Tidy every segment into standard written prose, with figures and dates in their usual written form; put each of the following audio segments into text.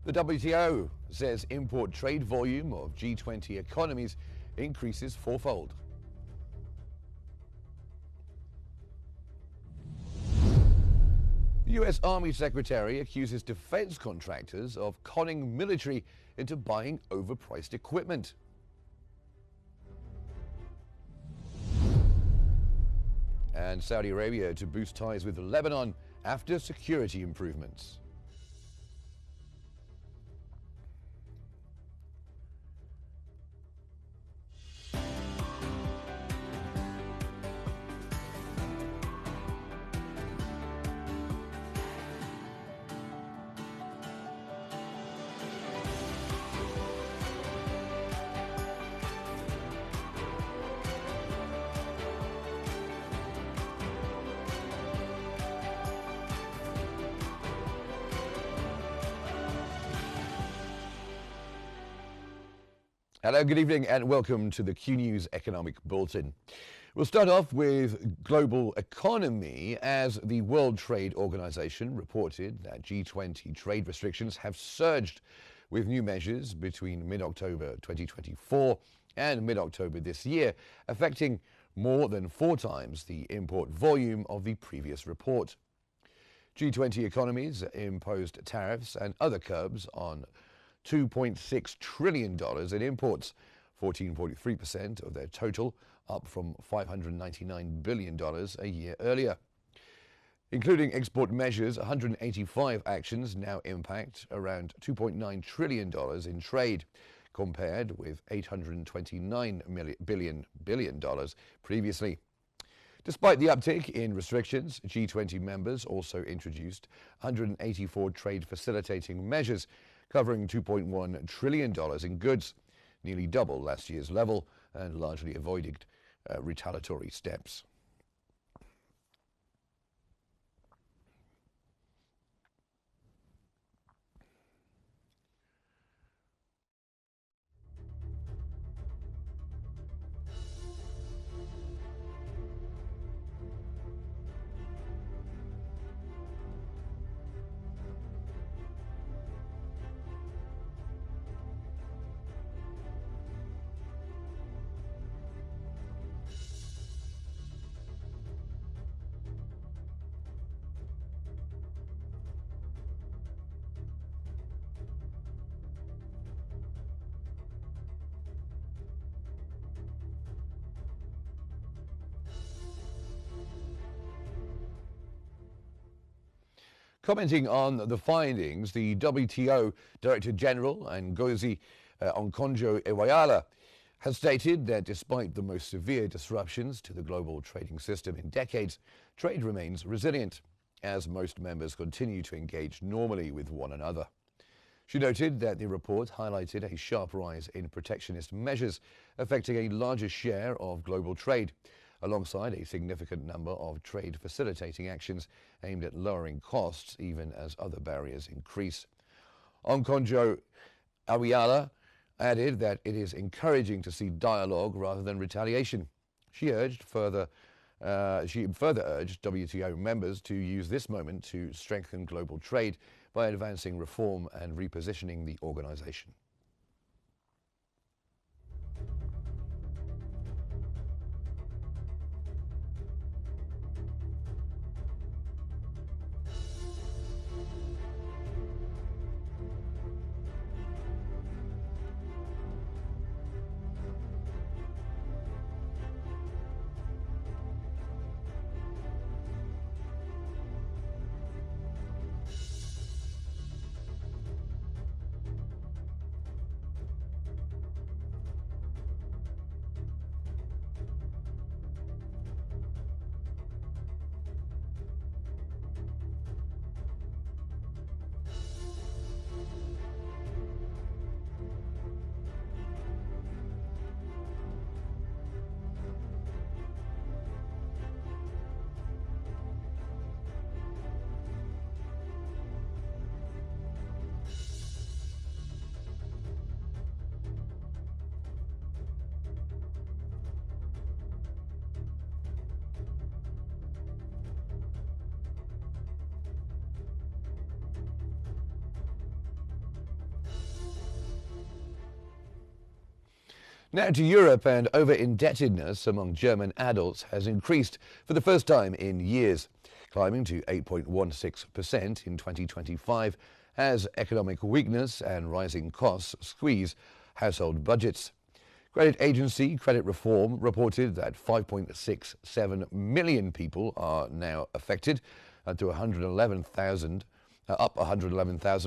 The WTO says import trade volume of G20 economies increases fourfold. The U.S. Army Secretary accuses defense contractors of conning military into buying overpriced equipment. And Saudi Arabia to boost ties with Lebanon after security improvements. Hello, good evening and welcome to the Qnews Economic Bulletin. We'll start off with global economy as the World Trade Organization reported that G20 trade restrictions have surged with new measures between mid-October 2024 and mid-October this year, affecting more than 4 times the import volume of the previous report. G20 economies imposed tariffs and other curbs on $2.6 trillion in imports, 14.3% of their total, up from $599 billion a year earlier. Including export measures, 185 actions now impact around $2.9 trillion in trade, compared with $829 billion previously. Despite the uptick in restrictions, G20 members also introduced 184 trade facilitating measures, covering $2.1 trillion in goods, nearly double last year's level, and largely avoided retaliatory steps. Commenting on the findings, the WTO Director General Ngozi Okonjo-Iweala has stated that despite the most severe disruptions to the global trading system in decades, trade remains resilient as most members continue to engage normally with one another. She noted that the report highlighted a sharp rise in protectionist measures affecting a larger share of global trade, alongside a significant number of trade facilitating actions aimed at lowering costs even as other barriers increase. Okonjo-Iweala added that it is encouraging to see dialogue rather than retaliation. She further urged WTO members to use this moment to strengthen global trade by advancing reform and repositioning the organization. Now to Europe, and over-indebtedness among German adults has increased for the first time in years, climbing to 8.16% in 2025 as economic weakness and rising costs squeeze household budgets. Credit agency Credit Reform reported that 5.67 million people are now affected, up 111,000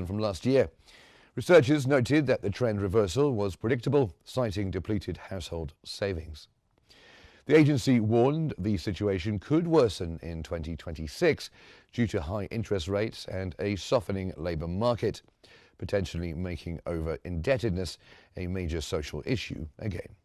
from last year. Researchers noted that the trend reversal was predictable, citing depleted household savings. The agency warned the situation could worsen in 2026 due to high interest rates and a softening labour market, potentially making over-indebtedness a major social issue again.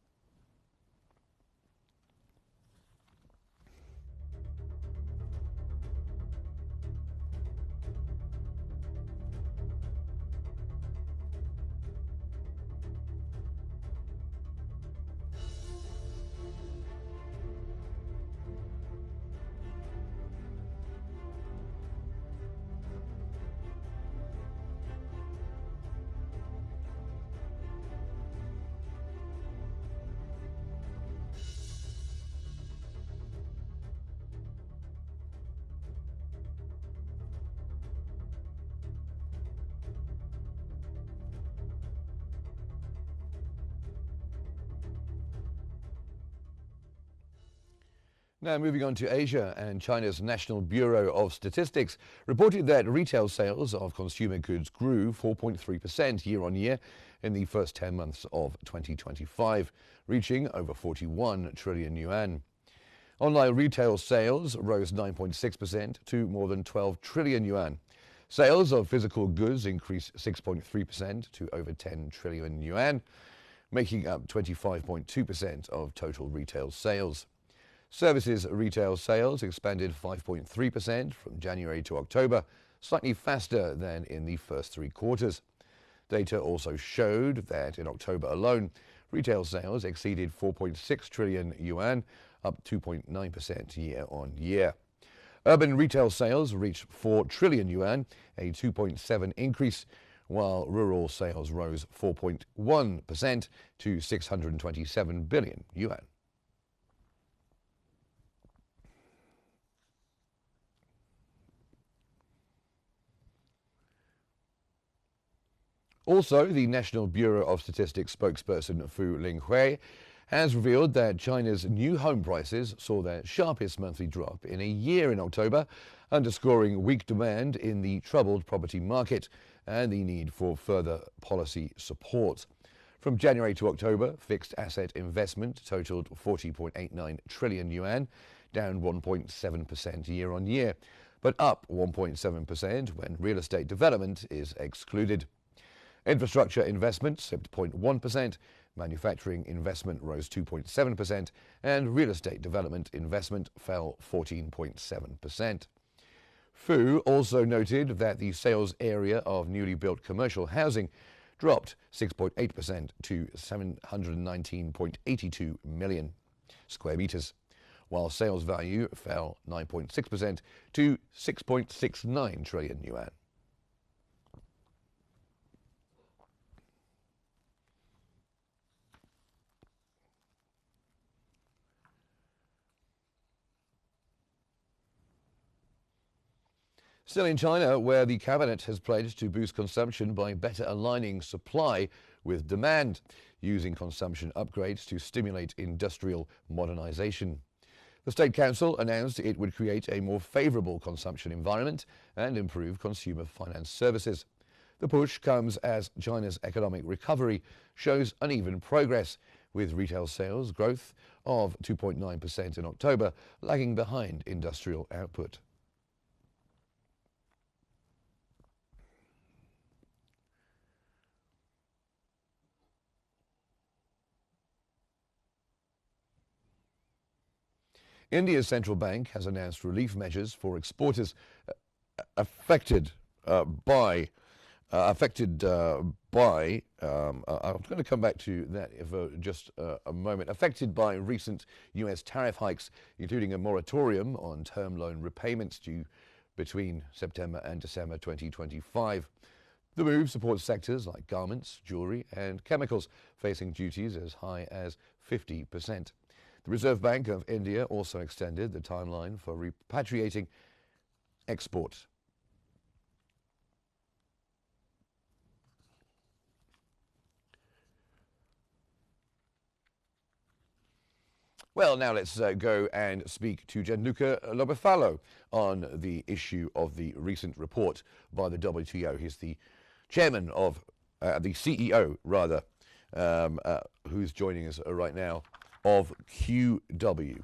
Now moving on to Asia, and China's National Bureau of Statistics reported that retail sales of consumer goods grew 4.3% year-on-year in the first 10 months of 2025, reaching over 41 trillion yuan. Online retail sales rose 9.6% to more than 12 trillion yuan. Sales of physical goods increased 6.3% to over 10 trillion yuan, making up 25.2% of total retail sales. Services retail sales expanded 5.3% from January to October, slightly faster than in the first 3 quarters. Data also showed that in October alone, retail sales exceeded 4.6 trillion yuan, up 2.9% year-on-year. Urban retail sales reached 4 trillion yuan, a 2.7% increase, while rural sales rose 4.1% to 627 billion yuan. Also, the National Bureau of Statistics spokesperson Fu Linghui has revealed that China's new home prices saw their sharpest monthly drop in a year in October, underscoring weak demand in the troubled property market and the need for further policy support. From January to October, fixed asset investment totaled 40.89 trillion yuan, down 1.7% year-on-year, but up 1.7% when real estate development is excluded. Infrastructure investment slipped 0.1%, manufacturing investment rose 2.7%, and real estate development investment fell 14.7%. Fu also noted that the sales area of newly built commercial housing dropped 6.8% to 719.82 million square meters, while sales value fell 9.6% to 6.69 trillion yuan. Still in China, where the cabinet has pledged to boost consumption by better aligning supply with demand, using consumption upgrades to stimulate industrial modernization. The State Council announced it would create a more favorable consumption environment and improve consumer finance services. The push comes as China's economic recovery shows uneven progress, with retail sales growth of 2.9% in October lagging behind industrial output. India's central bank has announced relief measures for exporters affected by. I'm going to come back to that for just a moment. Affected by recent U.S. tariff hikes, including a moratorium on term loan repayments due between September and December 2025. The move supports sectors like garments, jewellery and chemicals facing duties as high as 50%. The Reserve Bank of India also extended the timeline for repatriating exports. Well, now let's go and speak to Gianluca Lobefallo on the issue of the recent report by the WTO. He's the chairman of, the CEO rather, who's joining us right now, of QW.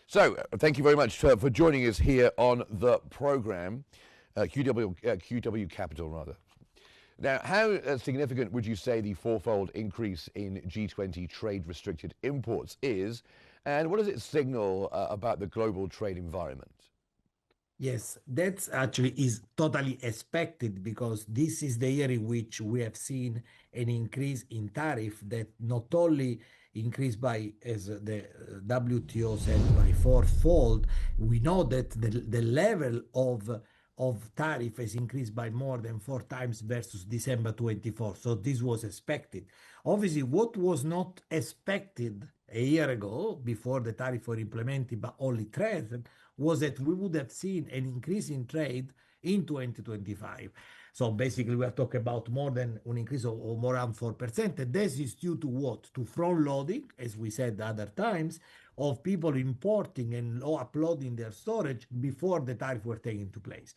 So, thank you very much for joining us here on the program, QW Capital rather. Now, how significant would you say the fourfold increase in G20 trade-restricted imports is, and what does it signal about the global trade environment? Yes, that's actually is totally expected because this is the year in which we have seen an increase in tariff that not only increased by, as the WTO said, by fourfold. We know that the level of tariff has increased by more than four times versus December 24. So this was expected. Obviously, what was not expected a year ago before the tariff were implemented, but only threatened, was that we would have seen an increase in trade in 2025. So basically, we are talking about more than an increase of more than 4%. And this is due to what? To front loading, as we said other times, of people importing and uploading their storage before the tariff were taken into place.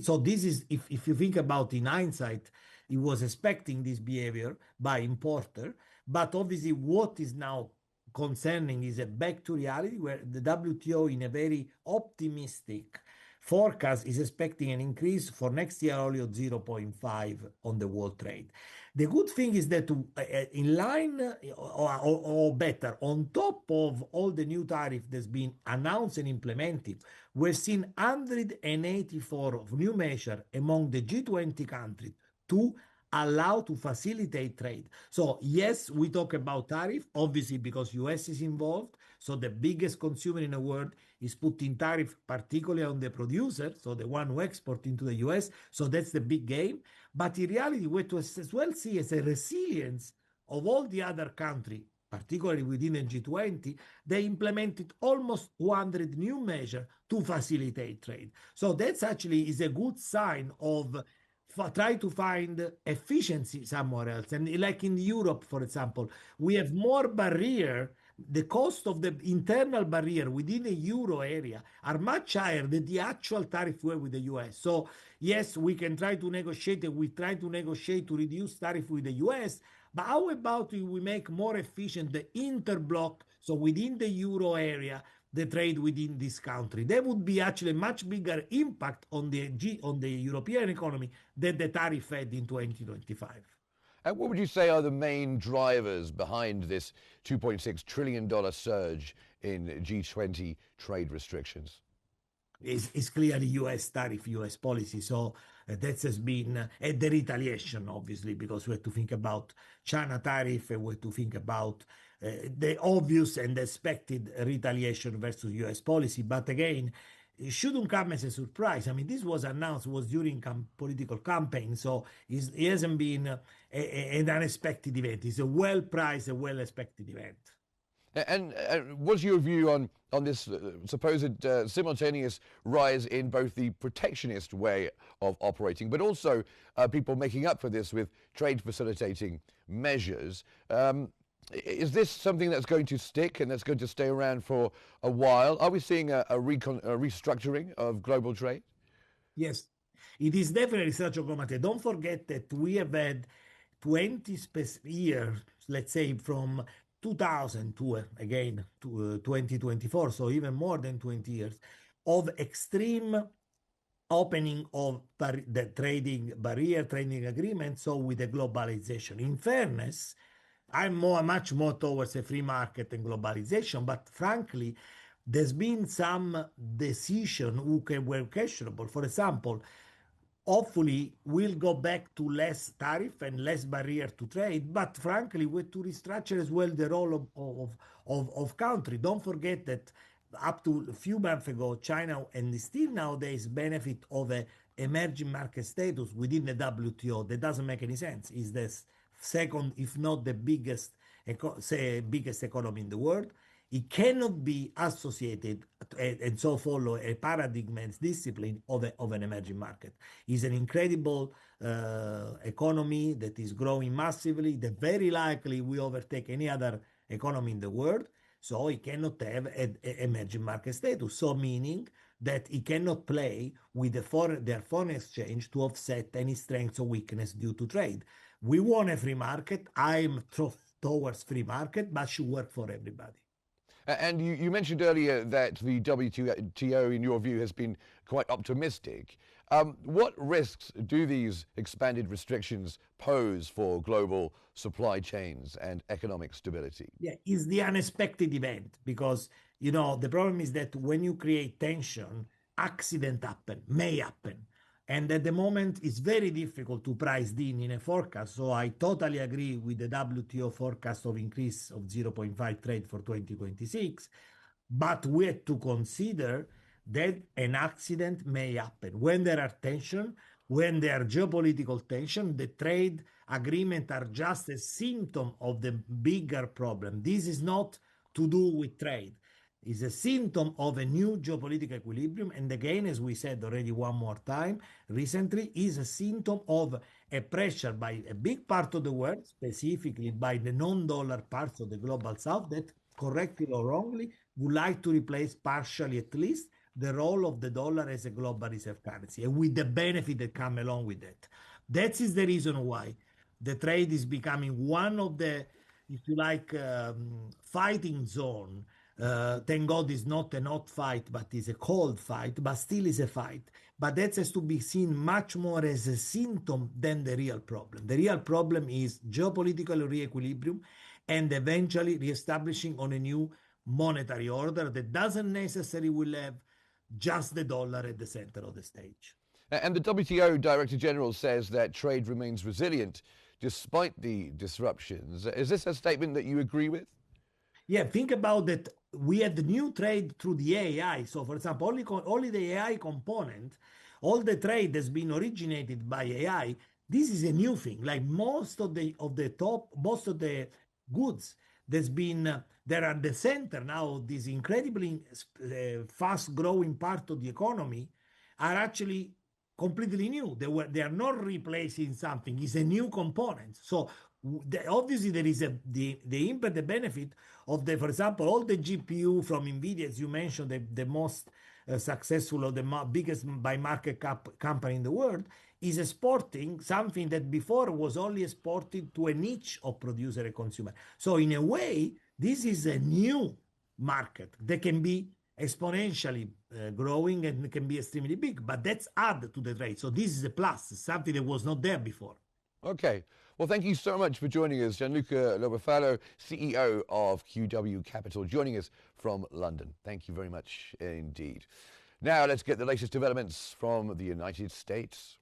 So this is, if you think about in hindsight, it was expecting this behavior by importer, but obviously what is now concerning is a back to reality where the WTO in a very optimistic forecast is expecting an increase for next year only of 0.5 on the world trade. The good thing is that in line or better, on top of all the new tariff that's been announced and implemented, we've seen 184 of new measures among the G20 countries to allow to facilitate trade. So yes, we talk about tariff, obviously because US is involved. So the biggest consumer in the world is putting tariff, particularly on the producer, so the one who export into the US. So that's the big game. But in reality, what we as well see is a resilience of all the other countries, particularly within the G20, they implemented almost 200 new measures to facilitate trade. So that's actually is a good sign of try to find efficiency somewhere else. And like in Europe, for example, we have more barrier. The cost of the internal barrier within the euro area are much higher than the actual tariff were with the US. So yes, we can try to negotiate, and we try to negotiate to reduce tariff with the US, but how about we make more efficient the interblock, so within the euro area, the trade within this country? There would be actually a much bigger impact on the European economy than the tariff had in 2025. And what would you say are the main drivers behind this $2.6 trillion surge in G20 trade restrictions? Is clearly US tariff, US policy. So that has been the retaliation, obviously, because we have to think about China tariff and we have to think about the obvious and expected retaliation versus US policy. But again, it shouldn't come as a surprise. I mean, this was announced, was during political campaign, so it hasn't been an unexpected event. It's a well-priced, a well-expected event. And what's your view on this supposed simultaneous rise in both the protectionist way of operating, but also people making up for this with trade facilitating measures? Is this something that's going to stick and that's going to stay around for a while? Are we seeing a restructuring of global trade? Yes, it is definitely such a comment. Don't forget that we have had 20 years, let's say from 2000 to again to 2024, so even more than 20 years of extreme opening of the trading barrier, trading agreement, so with the globalization. In fairness, I'm much more towards a free market and globalization, but frankly, there's been some decision who were questionable. For example, hopefully we'll go back to less tariff and less barrier to trade, but frankly, we have to restructure as well the role of country. Don't forget that up to a few months ago, China and still nowadays benefit of a emerging market status within the WTO. That doesn't make any sense. It's the second, if not the biggest, biggest economy in the world. It cannot be associated and so follow a paradigm and discipline of an emerging market. It's an incredible economy that is growing massively, that very likely will overtake any other economy in the world. So it cannot have an emerging market status. So meaning that it cannot play with their foreign exchange to offset any strengths or weakness due to trade. We want a free market. I'm towards free market, but should work for everybody. And you mentioned earlier that the WTO, in your view, has been quite optimistic. What risks do these expanded restrictions pose for global supply chains and economic stability? Yeah, it's the unexpected event because, the problem is that when you create tension, accident happen, may happen. And at the moment, it's very difficult to price in a forecast. So I totally agree with the WTO forecast of increase of 0.5 trade for 2026. But we have to consider that an accident may happen. When there are tension, when there are geopolitical tension, the trade agreement are just a symptom of the bigger problem. This is not to do with trade. It's a symptom of a new geopolitical equilibrium. And again, as we said already one more time, recently is a symptom of a pressure by a big part of the world, specifically by the non-dollar parts of the global south that, correctly or wrongly, would like to replace partially at least the role of the dollar as a global reserve currency and with the benefit that come along with that. That is the reason why the trade is becoming one of the, if you like, fighting zone. Thank God it's not a not fight, but it's a cold fight, but still is a fight. But that has to be seen much more as a symptom than the real problem. The real problem is geopolitical re-equilibrium and eventually reestablishing on a new monetary order that doesn't necessarily will have just the dollar at the center of the stage. And the WTO Director General says that trade remains resilient despite the disruptions. Is this a statement that you agree with? Yeah, think about that. We had the new trade through the AI. So, for example, only the AI component, all the trade has been originated by AI. This is a new thing. Like most of the goods that's been there at the center now, this incredibly fast growing part of the economy are actually completely new. They are not replacing something. It's a new component. So obviously there is the impact, the benefit of for example, all the GPU from NVIDIA, as you mentioned, the most successful or the biggest by market cap company in the world, is exporting something that before was only exported to a niche of producer and consumer. So in a way, this is a new market that can be exponentially growing and can be extremely big, but that's add to the trade. So this is a plus, something that was not there before. Okay. Well, thank you so much for joining us. Gianluca Lobafalo, CEO of QW Capital, joining us from London. Thank you very much indeed. Now let's get the latest developments from the United States.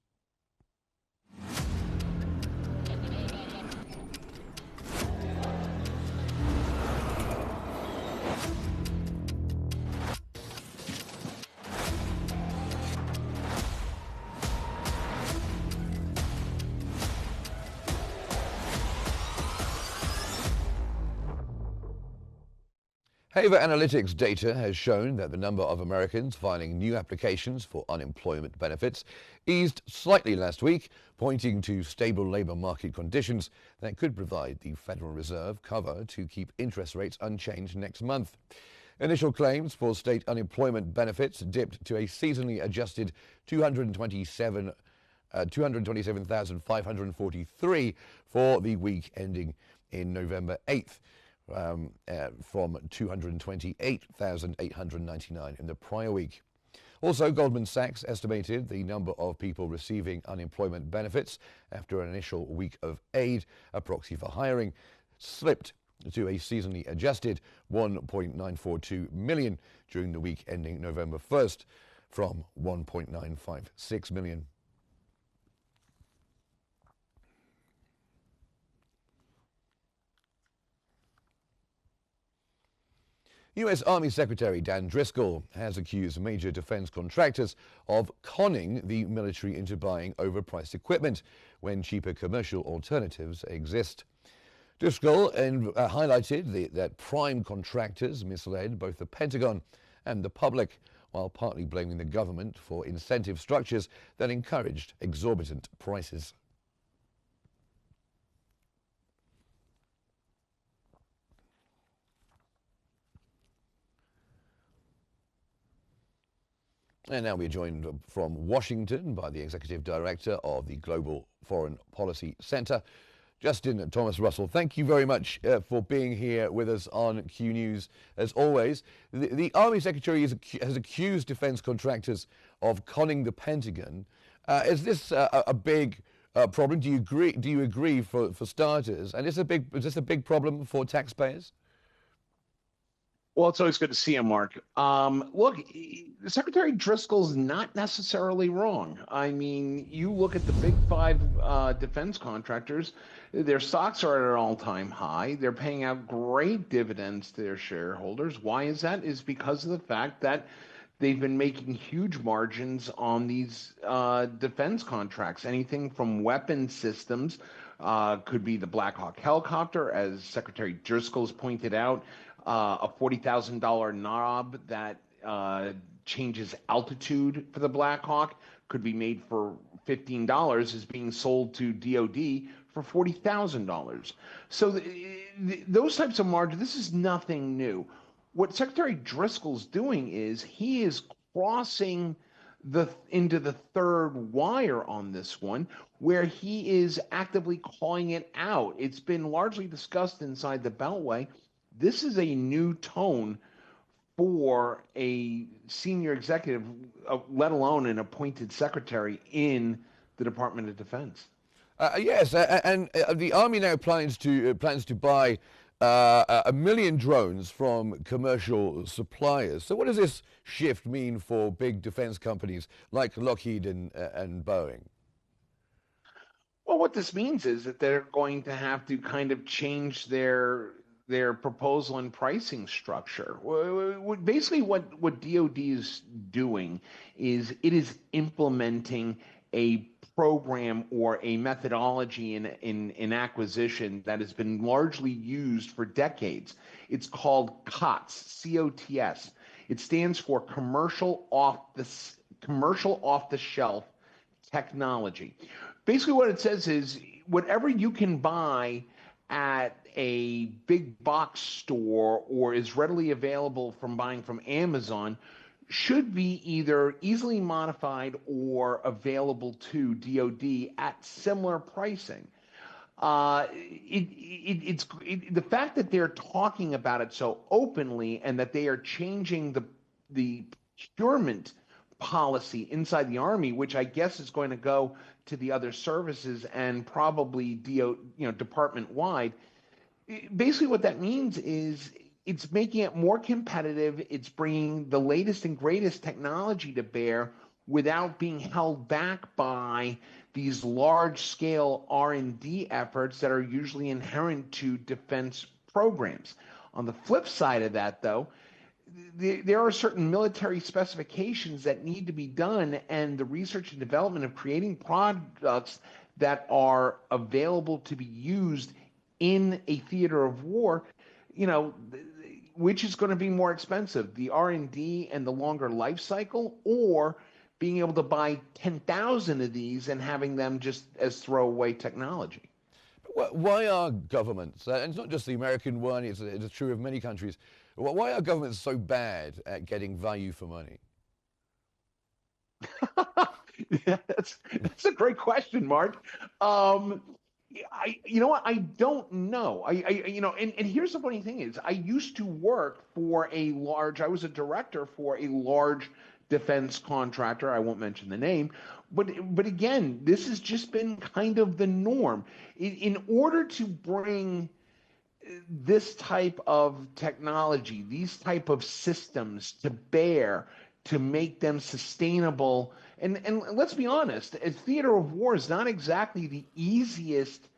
Haver Analytics data has shown that the number of Americans filing new applications for unemployment benefits eased slightly last week, pointing to stable labor market conditions that could provide the Federal Reserve cover to keep interest rates unchanged next month. Initial claims for state unemployment benefits dipped to a seasonally adjusted 227,543 for the week ending in November 8th. From 228,899 in the prior week. Also, Goldman Sachs estimated the number of people receiving unemployment benefits after an initial week of aid, a proxy for hiring, slipped to a seasonally adjusted 1.942 million during the week ending November 1st from 1.956 million. U.S. Army Secretary Dan Driscoll has accused major defense contractors of conning the military into buying overpriced equipment when cheaper commercial alternatives exist. Driscoll highlighted that prime contractors misled both the Pentagon and the public, while partly blaming the government for incentive structures that encouraged exorbitant prices. And now we're joined from Washington by the Executive Director of the Global Foreign Policy Center, Justin Thomas Russell. Thank you very much for being here with us on Q News. As always, the Army Secretary has accused defense contractors of conning the Pentagon. Is this a big problem? Do you agree for starters? And is this a big problem for taxpayers? Well, it's always good to see you, Mark. Look, Secretary Driscoll's not necessarily wrong. I mean, you look at the big five defense contractors, their stocks are at an all-time high. They're paying out great dividends to their shareholders. Why is that? Is because of the fact that they've been making huge margins on these defense contracts. Anything from weapon systems, could be the Black Hawk helicopter, as Secretary Driscoll's pointed out, a $40,000 knob that changes altitude for the Black Hawk could be made for $15, is being sold to DoD for $40,000. So those types of margins, this is nothing new. What Secretary Driscoll's doing is he is crossing into the third wire on this one, where he is actively calling it out. It's been largely discussed inside the Beltway. This is a new tone for a senior executive, let alone an appointed secretary in the Department of Defense. Yes, and the Army now plans to buy 1 million drones from commercial suppliers. So what does this shift mean for big defense companies like Lockheed and Boeing? Well, what this means is that they're going to have to kind of change their proposal and pricing structure. Basically, what DoD is doing is it is implementing a program or a methodology in acquisition that has been largely used for decades. It's called COTS, C-O-T-S. It stands for commercial off the shelf technology. Basically, what it says is whatever you can buy at a big box store or is readily available from buying from Amazon should be either easily modified or available to DoD at similar pricing. It's the fact that they're talking about it so openly and that they are changing the procurement policy inside the Army, which I guess is going to go to the other services and probably department wide. Basically, what that means is it's making it more competitive. It's bringing the latest and greatest technology to bear without being held back by these large-scale R&D efforts that are usually inherent to defense programs. On the flip side of that, though, there are certain military specifications that need to be done, and the research and development of creating products that are available to be used in a theater of war, which is going to be more expensive, the R&D and the longer life cycle, or being able to buy 10,000 of these and having them just as throwaway technology. Why are governments, and it's not just the American one, it's true of many countries, why are governments so bad at getting value for money? Yeah, that's a great question, Mark. You know what? I don't know. And here's the funny thing is I used to work for I was a director for a large defense contractor. I won't mention the name, but again, this has just been kind of the norm. In order to bring this type of technology, these type of systems to bear, to make them sustainable. And let's be honest, a theater of war is not exactly the easiest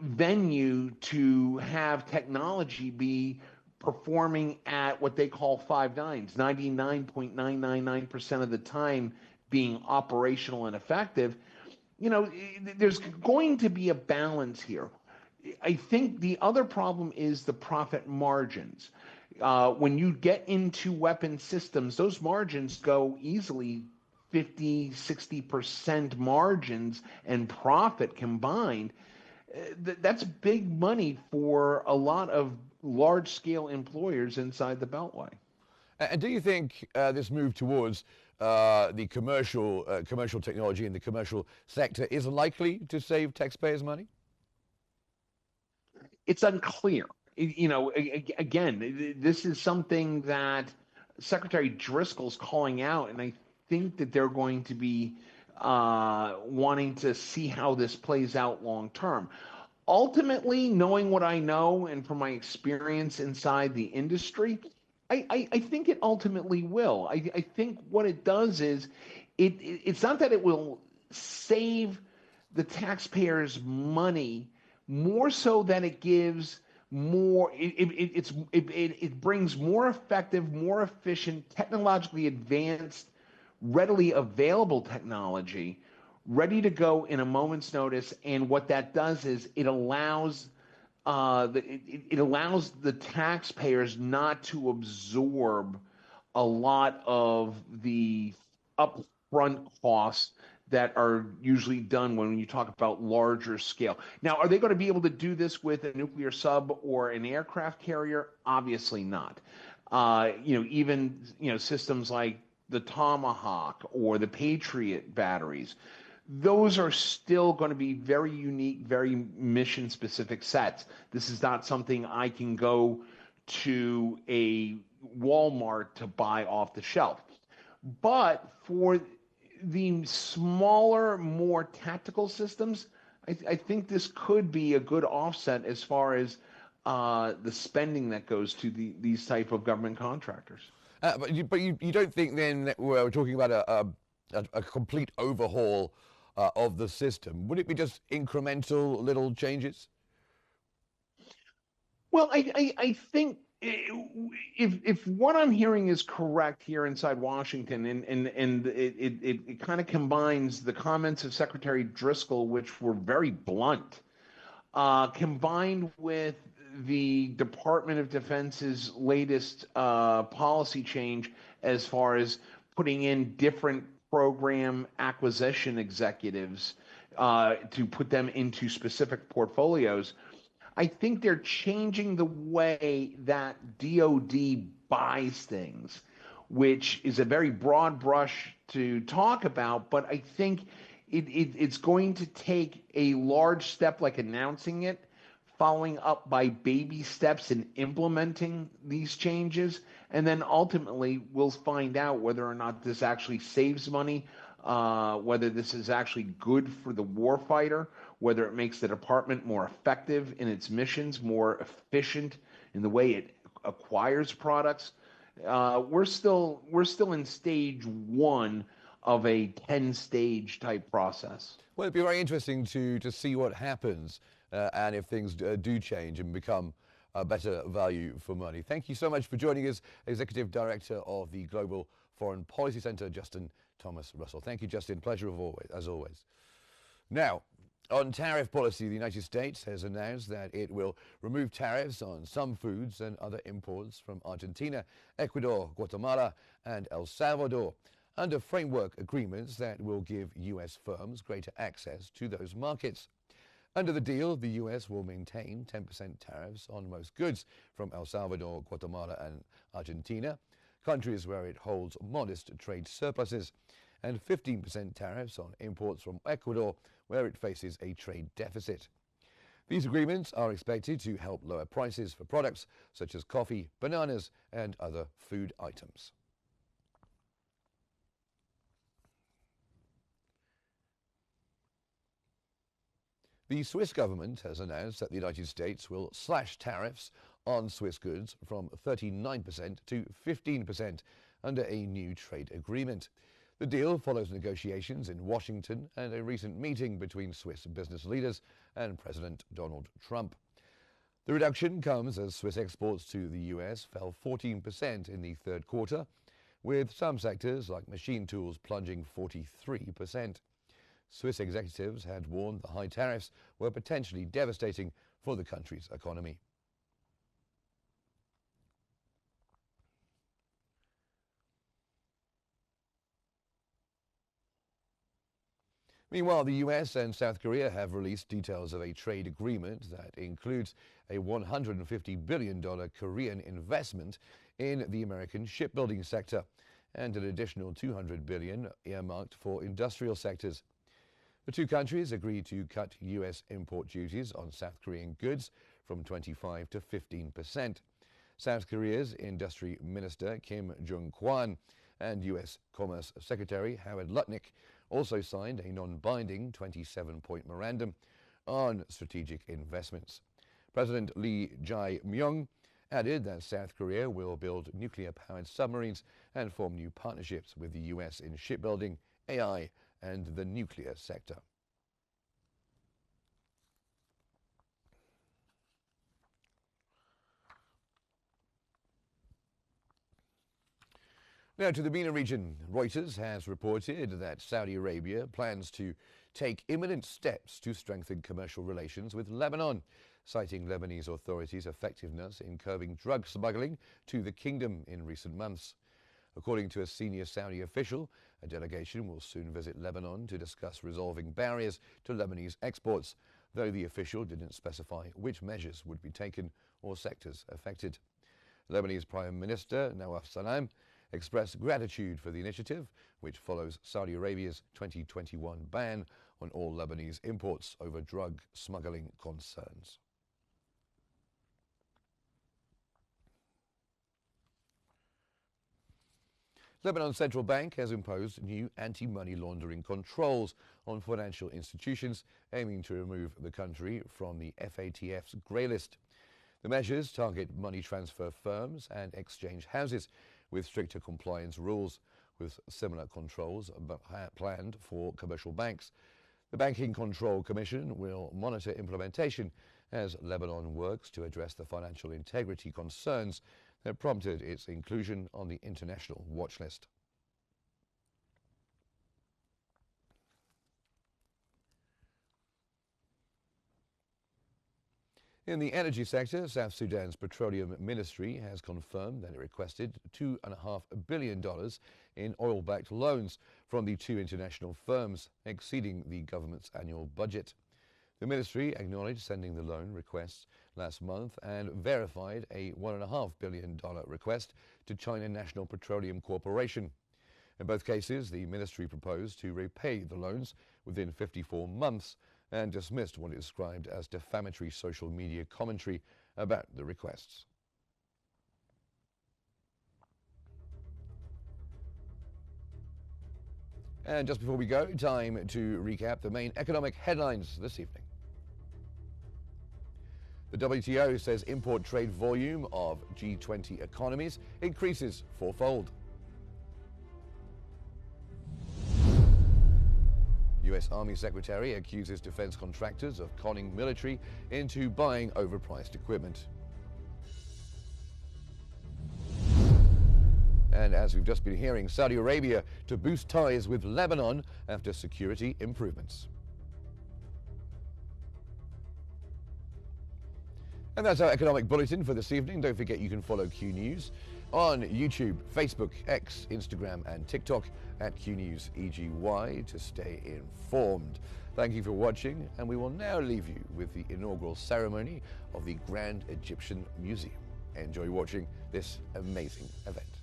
venue to have technology be performing at what they call 5 nines, 99.999% of the time being operational and effective, there's going to be a balance here. I think the other problem is the profit margins. When you get into weapon systems, those margins go easily 50, 60% margins and profit combined. That's big money for a lot of large-scale employers inside the Beltway. And do you think this move towards the commercial technology in the commercial sector is likely to save taxpayers money? It's unclear. Again, this is something that Secretary Driscoll's calling out, and I think that they're going to be wanting to see how this plays out long term. Ultimately, knowing what I know and from my experience inside the industry, I think it ultimately will. I think what it does is it's not that it will save the taxpayers money, more so that it gives more, it brings more effective, more efficient, technologically advanced, readily available technology ready to go in a moment's notice. And what that does is it allows the taxpayers not to absorb a lot of the upfront costs that are usually done when you talk about larger scale. Now, are they going to be able to do this with a nuclear sub or an aircraft carrier? Obviously not. Even systems like the Tomahawk or the Patriot batteries, those are still going to be very unique, very mission-specific sets. This is not something I can go to a Walmart to buy off the shelf. But for the smaller, more tactical systems, I think this could be a good offset as far as the spending that goes to these type of government contractors. But you don't think then that we're talking about a complete overhaul of the system? Would it be just incremental little changes? Well, I think if what I'm hearing is correct here inside Washington, and it kind of combines the comments of Secretary Driscoll, which were very blunt, combined with the Department of Defense's latest policy change as far as putting in different program acquisition executives to put them into specific portfolios, I think they're changing the way that DOD buys things, which is a very broad brush to talk about, but I think it's going to take a large step like announcing it, following up by baby steps in implementing these changes, and then ultimately we'll find out whether or not this actually saves money, whether this is actually good for the warfighter, whether it makes the department more effective in its missions, more efficient in the way it acquires products. We're still in stage one of a 10-stage type process. Well, it'd be very interesting to see what happens and if things do change and become a better value for money. Thank you so much for joining us, Executive Director of the Global Foreign Policy Center, Justin Thomas Russell. Thank you, Justin. Pleasure as always. Now, on tariff policy, the United States has announced that it will remove tariffs on some foods and other imports from Argentina, Ecuador, Guatemala, and El Salvador, under framework agreements that will give U.S. firms greater access to those markets. Under the deal, the U.S. will maintain 10% tariffs on most goods from El Salvador, Guatemala, and Argentina, countries where it holds modest trade surpluses, and 15% tariffs on imports from Ecuador, where it faces a trade deficit. These agreements are expected to help lower prices for products such as coffee, bananas, and other food items. The Swiss government has announced that the United States will slash tariffs on Swiss goods from 39% to 15% under a new trade agreement. The deal follows negotiations in Washington and a recent meeting between Swiss business leaders and President Donald Trump. The reduction comes as Swiss exports to the US fell 14% in the third quarter, with some sectors like machine tools plunging 43%. Swiss executives had warned the high tariffs were potentially devastating for the country's economy. Meanwhile, the US and South Korea have released details of a trade agreement that includes a $150 billion Korean investment in the American shipbuilding sector and an additional $200 billion earmarked for industrial sectors. The two countries agreed to cut US import duties on South Korean goods from 25 to 15%. South Korea's Industry Minister Kim Jung-kwan and US Commerce Secretary Howard Lutnick also signed a non-binding 27-point memorandum on strategic investments. President Lee Jae-myung added that South Korea will build nuclear-powered submarines and form new partnerships with the US in shipbuilding, AI, and the nuclear sector. Now to the MENA region. Reuters has reported that Saudi Arabia plans to take imminent steps to strengthen commercial relations with Lebanon, citing Lebanese authorities' effectiveness in curbing drug smuggling to the kingdom in recent months. According to a senior Saudi official, a delegation will soon visit Lebanon to discuss resolving barriers to Lebanese exports, though the official didn't specify which measures would be taken or sectors affected. Lebanese Prime Minister Nawaf Salam expressed gratitude for the initiative, which follows Saudi Arabia's 2021 ban on all Lebanese imports over drug smuggling concerns. Lebanon's central bank has imposed new anti-money laundering controls on financial institutions, aiming to remove the country from the FATF's grey list. The measures target money transfer firms and exchange houses with stricter compliance rules, with similar controls planned for commercial banks. The Banking Control Commission will monitor implementation as Lebanon works to address the financial integrity concerns that prompted its inclusion on the international watch list. In the energy sector, South Sudan's Petroleum Ministry has confirmed that it requested $2.5 billion in oil-backed loans from the two international firms, exceeding the government's annual budget. The ministry acknowledged sending the loan requests last month and verified a $1.5 billion request to China National Petroleum Corporation. In both cases, the ministry proposed to repay the loans within 54 months and dismissed what it described as defamatory social media commentary about the requests. And just before we go, time to recap the main economic headlines this evening. The WTO says import trade volume of G20 economies increases fourfold. U.S. Army Secretary accuses defense contractors of conning military into buying overpriced equipment. And as we've just been hearing, Saudi Arabia to boost ties with Lebanon after security improvements. And that's our economic bulletin for this evening. Don't forget you can follow Q News on YouTube, Facebook, X, Instagram and TikTok at Qnews EGY to stay informed. Thank you for watching, and we will now leave you with the inaugural ceremony of the Grand Egyptian Museum. Enjoy watching this amazing event.